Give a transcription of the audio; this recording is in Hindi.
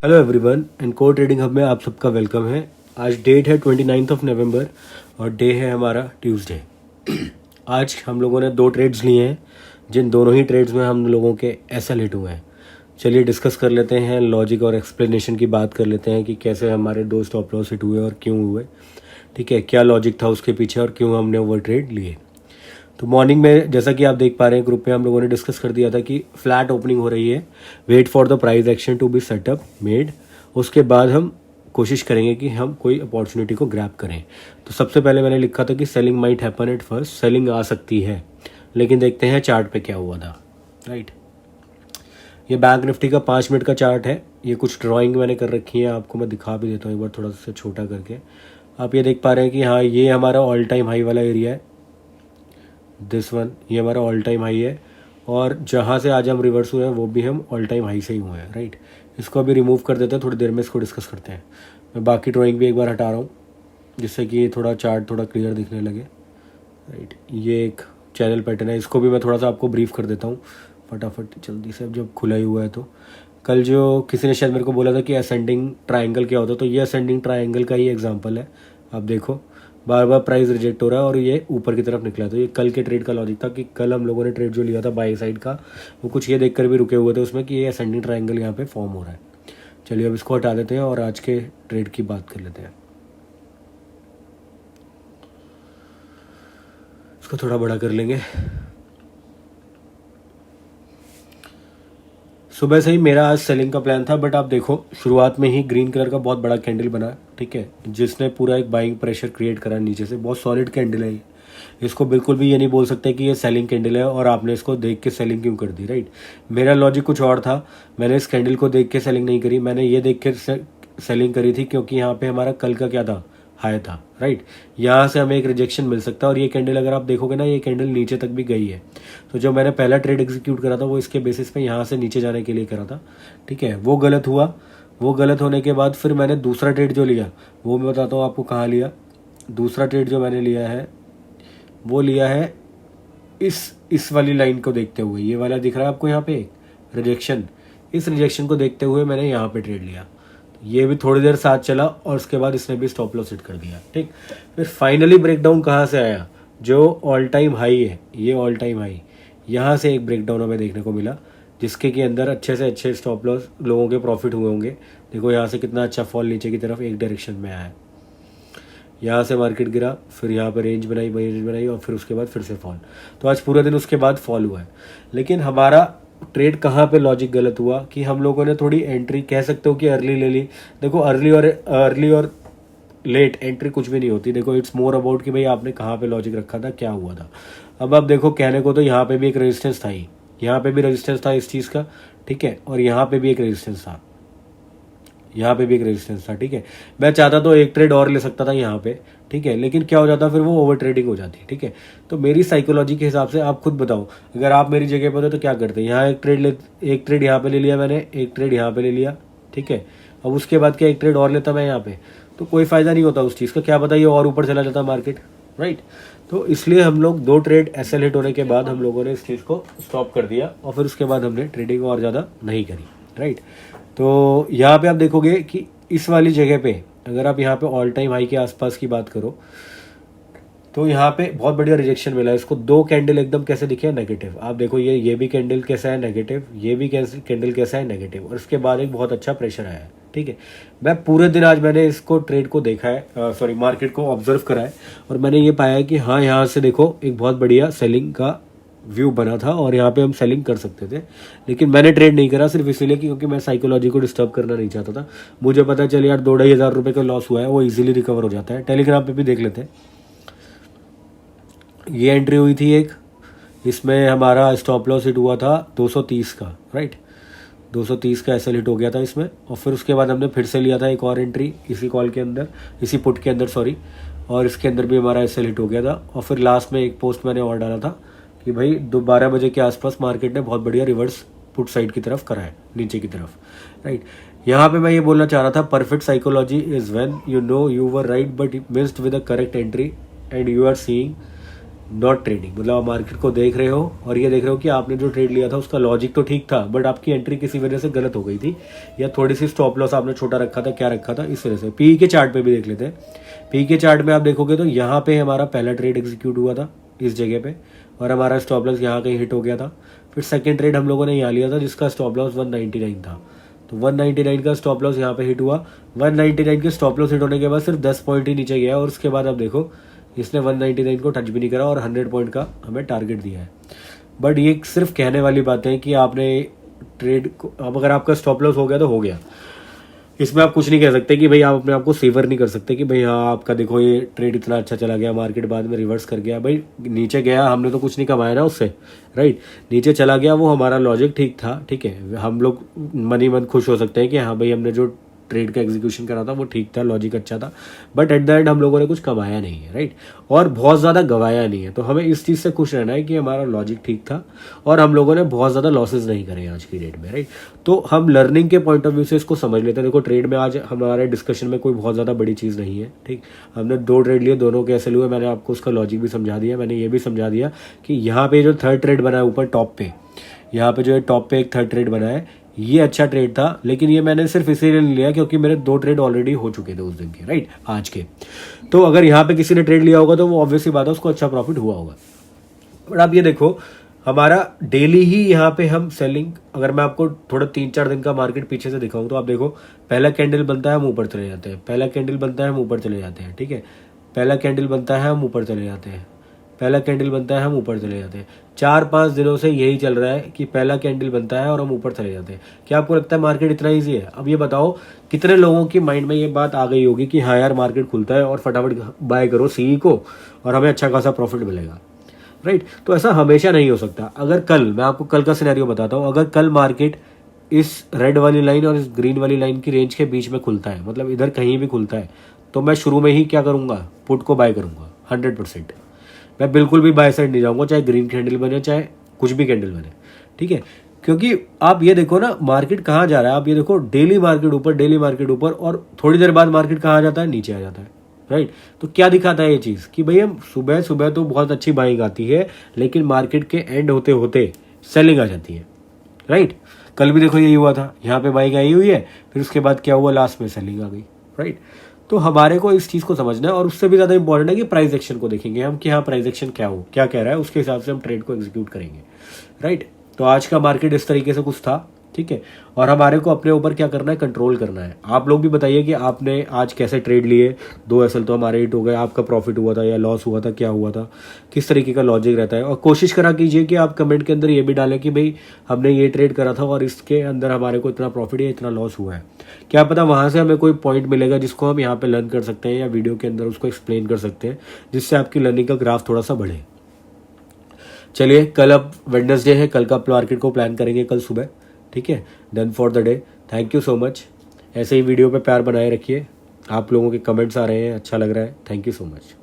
Hello everyone and core trading hub में आप सबका वेलकम है। आज डेट है 29 नवंबर और डे है हमारा ट्यूसडे। आज हम लोगों ने 2 ट्रेड्स लिए हैं, जिन दोनों ही ट्रेड्स में हम लोगों के एसएल हिट हुए हैं। चलिए डिस्कस कर लेते हैं, लॉजिक और एक्सप्लेनेशन की बात कर लेते हैं कि कैसे हमारे 2 स्टॉप लॉस हिट हुए और क्यों हुए। ठीक है, क्या लॉजिक था उसके पीछे और क्यों हमने ओवर ट्रेड लिए। तो मॉर्निंग में जैसा कि आप देख पा रहे हैं, ग्रुप में हम लोगों ने डिस्कस कर दिया था कि फ्लैट ओपनिंग हो रही है, wait for the price action to be setup made. उसके बाद हम कोशिश करेंगे कि हम कोई अपॉर्चुनिटी को ग्रैब करें। तो सबसे पहले मैंने लिखा था कि selling might happen at first, selling आ सकती है, लेकिन देखते हैं चार्ट पे क्या हुआ था। राइट, ये बैंक निफ्टी का 5 मिनट का चार्ट है। ये कुछ ड्राइंग मैंने कर रखी है, आपको मैं दिखा भी देता हूँ एक बार थोड़ा सा छोटा करके। आप ये देख पा रहे हैं कि हाँ, ये हमारा ऑल टाइम हाई वाला एरिया है, दिस वन, ये हमारा ऑल टाइम हाई है। और जहाँ से आज हम रिवर्स हुए हैं वो भी हम ऑल टाइम हाई से ही हुए हैं। राइट, इसको अभी रिमूव कर देते हैं, थोड़ी देर में इसको डिस्कस करते हैं। मैं बाकी ड्राइंग भी एक बार हटा रहा हूँ जिससे कि थोड़ा चार्ट थोड़ा क्लियर दिखने लगे। राइट, ये एक चैनल पैटर्न है, इसको भी मैं थोड़ा सा आपको ब्रीफ कर देता हूँ फटाफट जल्दी से, अब जब खुला ही हुआ है। तो कल जो किसी ने शायद मेरे को बोला था कि असेंडिंग ट्राइंगल क्या होता है, तो ये असेंडिंग ट्राइंगल का ही एग्जाम्पल है। आप देखो बार बार प्राइस रिजेक्ट हो रहा है और ये ऊपर की तरफ निकला। तो ये कल के ट्रेड का लॉजिक था कि कल हम लोगों ने ट्रेड जो लिया था बाई साइड का, वो कुछ ये देखकर भी रुके हुए थे उसमें कि ये असेंडिंग ट्रायंगल यहाँ पे फॉर्म हो रहा है। चलिए अब इसको हटा देते हैं और आज के ट्रेड की बात कर लेते हैं। इसको थोड़ा बड़ा कर लेंगे। सुबह से ही मेरा आज सेलिंग का प्लान था, बट आप देखो शुरुआत में ही ग्रीन कलर का बहुत बड़ा कैंडल बना, ठीक है, जिसने पूरा एक बाइंग प्रेशर क्रिएट करा नीचे से। बहुत सॉलिड कैंडल है ये, इसको बिल्कुल भी ये नहीं बोल सकते कि ये सेलिंग कैंडल है और आपने इसको देख के सेलिंग क्यों कर दी। राइट, मेरा लॉजिक कुछ और था। मैंने इस कैंडल को देख के सेलिंग नहीं करी, मैंने ये देख के सेलिंग करी थी क्योंकि यहाँ पे हमारा कल का क्या था, हाई था। राइट, यहाँ से हमें एक रिजेक्शन मिल सकता है और ये कैंडल अगर आप देखोगे ना, ये कैंडल नीचे तक भी गई है। तो जो मैंने पहला ट्रेड एग्जीक्यूट करा था वो इसके बेसिस पे यहाँ से नीचे जाने के लिए करा था। ठीक है, वो गलत हुआ। वो गलत होने के बाद फिर मैंने दूसरा ट्रेड जो लिया वो मैं बताता हूँ आपको कहाँ लिया। दूसरा ट्रेड जो मैंने लिया है वो लिया है इस वाली लाइन को देखते हुए। ये वाला दिख रहा है आपको यहाँ पे रिजेक्शन, इस रिजेक्शन को देखते हुए मैंने यहाँ पे ट्रेड लिया। ये भी थोड़ी देर साथ चला और उसके बाद इसने भी स्टॉप लॉस हिट कर दिया। ठीक, फिर फाइनली ब्रेकडाउन कहाँ से आया, जो ऑल टाइम हाई है, ये ऑल टाइम हाई, यहाँ से एक ब्रेकडाउन हमें देखने को मिला जिसके के अंदर अच्छे से अच्छे स्टॉप लॉस लोगों के प्रॉफिट हुए होंगे। देखो यहाँ से कितना अच्छा फॉल नीचे की तरफ एक डायरेक्शन में आया है। यहाँ से मार्केट गिरा, फिर यहाँ पर रेंज बनाई और फिर उसके बाद फिर से फॉल। तो आज पूरा दिन उसके बाद फॉल हुआ है। लेकिन हमारा ट्रेड कहाँ पे लॉजिक गलत हुआ कि हम लोगों ने थोड़ी एंट्री कह सकते हो कि अर्ली ले ली। देखो अर्ली और लेट एंट्री कुछ भी नहीं होती। देखो इट्स मोर अबाउट कि भाई आपने कहाँ पे लॉजिक रखा था, क्या हुआ था। अब आप देखो कहने को तो यहाँ पे भी एक रेजिस्टेंस था ही, यहाँ पे भी रेजिस्टेंस था इस चीज़ का, ठीक है, और यहाँ पे भी एक रेजिस्टेंस था, यहाँ पे भी एक रेजिस्टेंस था। ठीक है, मैं चाहता तो एक ट्रेड और ले सकता था यहाँ पे, ठीक है, लेकिन क्या हो जाता फिर वो ओवर ट्रेडिंग हो जाती। ठीक है, तो मेरी साइकोलॉजी के हिसाब से आप खुद बताओ, अगर आप मेरी जगह पर हो तो क्या करते। यहाँ एक ट्रेड यहाँ पे ले लिया मैंने, एक ट्रेड यहाँ पे ले लिया, ठीक है, अब उसके बाद क्या एक ट्रेड और लेता मैं यहाँ पे, तो कोई फायदा नहीं होता उस चीज़ का। क्या पता ये और ऊपर चला जाता मार्केट। राइट, तो इसलिए हम लोग 2 ट्रेड एसएल हिट होने के बाद हम लोगों ने इस चीज़ को स्टॉप कर दिया और फिर उसके बाद हमने ट्रेडिंग और ज़्यादा नहीं करी। राइट, तो यहाँ पे आप देखोगे कि इस वाली जगह पे अगर आप यहाँ पे ऑल टाइम हाई के आसपास की बात करो तो यहाँ पे बहुत बढ़िया रिजेक्शन मिला है। इसको 2 कैंडल एकदम कैसे दिखे नेगेटिव। आप देखो ये भी कैंडल कैसा है नेगेटिव, ये भी कैंडल कैसा है नेगेटिव, और इसके बाद एक बहुत अच्छा प्रेशर आया है। ठीक है, मैं पूरे दिन आज मैंने इसको ट्रेड को देखा है, सॉरी मार्केट को ऑब्जर्व करा है, और मैंने ये पाया है कि हाँ यहाँ से देखो एक बहुत बढ़िया सेलिंग का व्यू बना था और यहाँ पे हम सेलिंग कर सकते थे। लेकिन मैंने ट्रेड नहीं करा सिर्फ इसलिए क्योंकि मैं साइकोलॉजी को डिस्टर्ब करना नहीं चाहता था। मुझे पता चले यार 2-2.5 हज़ार रुपये का लॉस हुआ है, वो इजीली रिकवर हो जाता है। टेलीग्राम पे भी देख लेते हैं, ये एंट्री हुई थी एक, इसमें हमारा स्टॉप लॉस हिट हुआ था 230 का। राइट, 230 का एसएल हिट हो गया था इसमें, और फिर उसके बाद हमने फिर से लिया था एक और एंट्री इसी कॉल के अंदर, इसी पुट के अंदर सॉरी, और इसके अंदर भी हमारा एसएल हिट हो गया था। और फिर लास्ट में एक पोस्ट मैंने और डाला था कि भाई 12 बजे के आसपास मार्केट ने बहुत बढ़िया रिवर्स पुट साइड की तरफ करा है, नीचे की तरफ। राइट, यहाँ पे मैं ये बोलना चाह रहा था, perfect psychology is when you know you were right but missed with a correct entry and you are seeing not trading, मतलब आप मार्केट को देख रहे हो और ये देख रहे हो कि आपने जो ट्रेड लिया था उसका लॉजिक तो ठीक था, बट आपकी एंट्री किसी वजह से गलत हो गई थी, या थोड़ी सी स्टॉप लॉस आपने छोटा रखा था, क्या रखा था, इस वजह से। पी के चार्ट पे भी देख लेते हैं। पी के चार्ट में आप देखोगे तो यहाँ पे हमारा पहला ट्रेड एग्जीक्यूट हुआ था इस जगह पे, और हमारा स्टॉप लॉस यहाँ कहीं हिट हो गया था। फिर सेकेंड ट्रेड हम लोगों ने यहाँ लिया था जिसका स्टॉप लॉस 199 था, तो 199 का स्टॉप लॉस यहाँ पे हिट हुआ। 199 के स्टॉप लॉस हिट होने के बाद सिर्फ 10 पॉइंट ही नीचे गया, और उसके बाद अब देखो इसने 199 को टच भी नहीं करा और 100 पॉइंट का हमें टारगेट दिया है। बट ये सिर्फ कहने वाली बातें हैं कि आपने ट्रेड को, अब अगर आपका स्टॉप लॉस हो गया तो हो गया, इसमें आप कुछ नहीं कह सकते कि भाई आप अपने आप को सेवर नहीं कर सकते कि भाई हाँ आपका देखो ये ट्रेड इतना अच्छा चला गया, मार्केट बाद में रिवर्स कर गया। भाई नीचे गया, हमने तो कुछ नहीं कमाया ना उससे, राइट। नीचे चला गया, वो हमारा लॉजिक ठीक था, ठीक है, हम लोग मन ही मन खुश हो सकते हैं कि हाँ भाई हमने जो ट्रेड का एग्जीक्यूशन करा था वो ठीक था, लॉजिक अच्छा था, बट एट द एंड हम लोगों ने कुछ कमाया नहीं है, राइट, और बहुत ज़्यादा गवाया नहीं है। तो हमें इस चीज़ से खुश रहना है कि हमारा लॉजिक ठीक था और हम लोगों ने बहुत ज़्यादा लॉसेज नहीं करे आज की डेट में, राइट। तो हम लर्निंग के पॉइंट ऑफ व्यू से इसको समझ लेते हैं। देखो ट्रेड में आज हमारे डिस्कशन में कोई बहुत ज़्यादा बड़ी चीज़ नहीं है, ठीक। हमने 2 ट्रेड लिए, दोनों कैसे लिए मैंने आपको उसका लॉजिक भी समझा दिया। मैंने ये भी समझा दिया कि यहाँ पे जो थर्ड ट्रेड बना है ऊपर टॉप पे, यहाँ पे जो है टॉप पे एक थर्ड ट्रेड बना है, ये अच्छा ट्रेड था, लेकिन ये मैंने सिर्फ इसीलिए लिया क्योंकि मेरे 2 ट्रेड ऑलरेडी हो चुके थे उस दिन के, राइट, आज के। तो अगर यहाँ पे किसी ने ट्रेड लिया होगा तो वो ऑब्वियसली बात है उसको अच्छा प्रॉफिट हुआ होगा। बट आप ये देखो हमारा डेली ही यहाँ पे हम सेलिंग, अगर मैं आपको थोड़ा 3-4 दिन का मार्केट पीछे से दिखाऊं तो आप देखो पहला कैंडल बनता है हम ऊपर चले जाते हैं, पहला कैंडल बनता है हम ऊपर चले जाते हैं, ठीक है, पहला कैंडल बनता है हम ऊपर चले जाते हैं, पहला कैंडल बनता है हम ऊपर चले जाते हैं। 4-5 दिनों से यही चल रहा है कि पहला कैंडल बनता है और हम ऊपर चले जाते हैं। क्या आपको लगता है मार्केट इतना ईजी है? अब ये बताओ कितने लोगों की माइंड में ये बात आ गई होगी कि हाँ यार मार्केट खुलता है और फटाफट बाय करो सीई को और हमें अच्छा खासा प्रॉफिट मिलेगा, राइट। तो ऐसा हमेशा नहीं हो सकता। अगर कल, मैं आपको कल का सिनेरियो बताता हूँ, अगर कल मार्केट इस रेड वाली लाइन और इस ग्रीन वाली लाइन की रेंज के बीच में खुलता है, मतलब इधर कहीं भी खुलता है, तो मैं शुरू में ही क्या करूंगा, पुट को बाय करूंगा 100%। मैं बिल्कुल भी बाय साइड नहीं जाऊंगा, चाहे ग्रीन कैंडल बने चाहे कुछ भी कैंडल बने, ठीक है। क्योंकि आप ये देखो ना मार्केट कहाँ जा रहा है, आप ये देखो डेली मार्केट ऊपर, डेली मार्केट ऊपर, और थोड़ी देर बाद मार्केट कहाँ जाता है, नीचे आ जाता है, राइट। तो क्या दिखाता है ये चीज़ कि भाई हम सुबह सुबह तो बहुत अच्छी बाइंग आती है, लेकिन मार्केट के एंड होते होते सेलिंग आ जाती है, राइट। कल भी देखो यही हुआ था, यहाँ पे बाइंग आई हुई है, फिर उसके बाद क्या हुआ, लास्ट में सेलिंग आ गई, राइट। तो हमारे को इस चीज़ को समझना है, और उससे भी ज़्यादा इंपॉर्टेंट है कि प्राइस एक्शन को देखेंगे हम कि हाँ प्राइस एक्शन क्या कह रहा है, उसके हिसाब से हम ट्रेड को एग्जीक्यूट करेंगे, राइट। तो आज का मार्केट इस तरीके से कुछ था, ठीक है, और हमारे को अपने ऊपर क्या करना है, कंट्रोल करना है। आप लोग भी बताइए कि आपने आज कैसे ट्रेड लिए, 2 एसएल तो हमारे हिट हो गए, आपका प्रॉफिट हुआ था या लॉस हुआ था, क्या हुआ था, किस तरीके का लॉजिक रहता है। और कोशिश करा कीजिए कि आप कमेंट के अंदर ये भी डालें कि भाई हमने ये ट्रेड करा था और इसके अंदर हमारे को इतना प्रॉफिट या इतना लॉस हुआ है। क्या पता वहाँ से हमें कोई पॉइंट मिलेगा जिसको हम यहाँ पे लर्न कर सकते हैं या वीडियो के अंदर उसको एक्सप्लेन कर सकते हैं, जिससे आपकी लर्निंग का ग्राफ थोड़ा सा बढ़े। चलिए कल अब वेडनेसडे है, कल का मार्केट को प्लान करेंगे कल सुबह, ठीक है। Done for the day, thank you so much. ऐसे ही वीडियो पे प्यार बनाए रखिए। आप लोगों के कमेंट्स आ रहे हैं, अच्छा लग रहा है, थैंक यू सो मच।